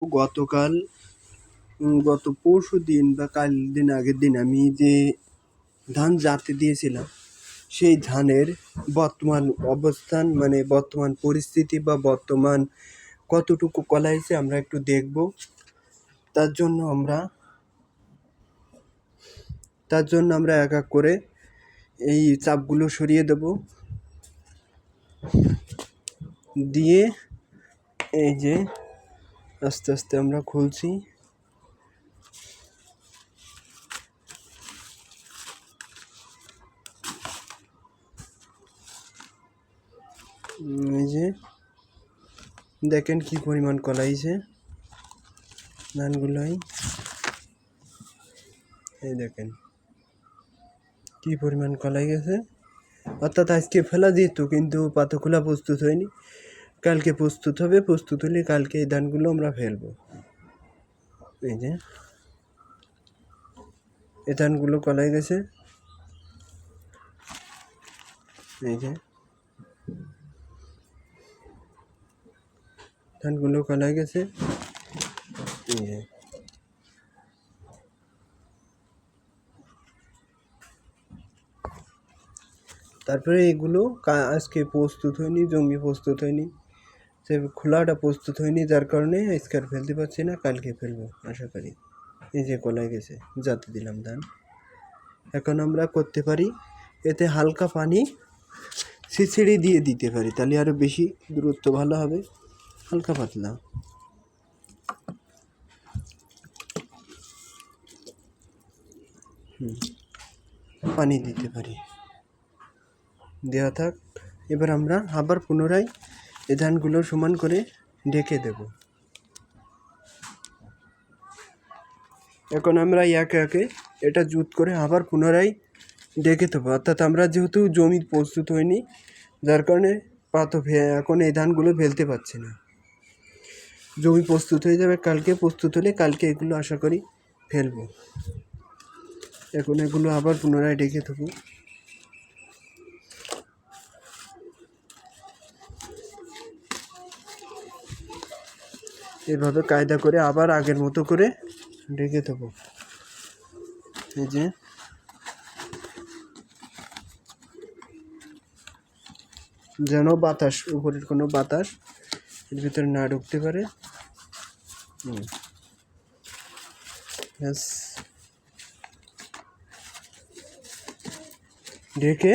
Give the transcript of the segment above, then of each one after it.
গতকাল গত পরশুদিন বা আগের দিন আমি যে ধান জাঁতে দিয়েছিলাম, সেই ধানের বর্তমান অবস্থান মানে বর্তমান পরিস্থিতি বা বর্তমান কতটুকু কলাইছে আমরা একটু দেখব। তার জন্য আমরা এক এক করে এই চাপগুলো সরিয়ে দেব, দিয়ে এই যে আস্তে আস্তে আমরা খুলছি। এই যে দেখেন কি পরিমাণ কলাইছে ধানগুলোই, এই দেখেন কি পরিমাণ কলাই গেছে। অর্থাৎ আজকে ফেলা যেত, কিন্তু পাতা খোলা প্রস্তুত হয়নি, কালকে প্রস্তুত হবে। প্রস্তুত হলে কালকে এই ধানগুলো আমরা ফেলবো। এই যে এই ধানগুলো কলাই গেছে, এই যে ধানগুলো কলাই গেছে, এই যে তারপরে এগুলো আজকে প্রস্তুত হয়নি, জমি প্রস্তুত হয়নি, সে খোলাটা প্রস্তুত হয়নি, যার কারণে আজকে আর ফেলতে পারছি না, কালকে ফেলবো আশা করি। এই যে কলাই গেছে, জাতে দিলাম ধান। এখন আমরা করতে পারি, এতে হালকা পানি ছিঁচড়ে দিয়ে দিতে পারি, তাহলে আরও বেশি দূরত্ব ভালো হবে। হালকা পাতলা পানি দিতে পারি, দেওয়া থাক। এবার আমরা আবার পুনরায় এই ধানগুলো সমান করে ঢেকে দেব। এখন আমরা একে একে এটা জুত করে আবার পুনরায় ঢেকে দেবো। অর্থাৎ আমরা যেহেতু জমি প্রস্তুত হয়নি, যার কারণে এখন এই ধানগুলো ফেলতে পারছি না। জমি প্রস্তুত হয়ে যাবে কালকে, প্রস্তুত হলে কালকে এগুলো আশা করি ফেলবো। এখন এগুলো আবার পুনরায় ঢেকে দেবো। এভাবে কায়দা করে আবার আগের মতো করে ঢেকে দেবো। এই যে যেন বাতাস, উপরের কোনো বাতাস এর ভিতরে না ঢুকতে পারে। ঢেকে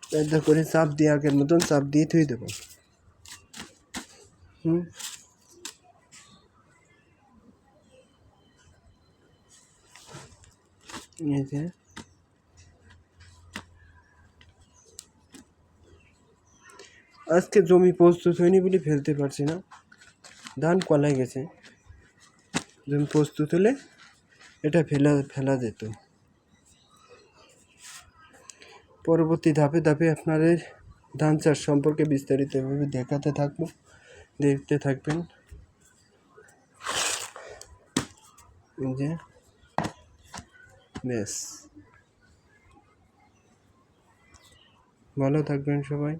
কায়দা করে চাপ দিয়ে আগের মতন চাপ দিয়ে থুয়ে দেবো। এই যে আজকে জমি প্রস্তুত হয়নি বলে ফেলতে পারছি না, ধান কলাই গেছে। জমি প্রস্তুত হলে এটা ফেলা যেত। পরবর্তী ধাপে ধাপে আপনাদের ধান চাষ সম্পর্কে বিস্তারিতভাবে দেখাতে থাকবো, দেখতে থাকবেন। যে বেশ ভালো থাকবেন সবাই।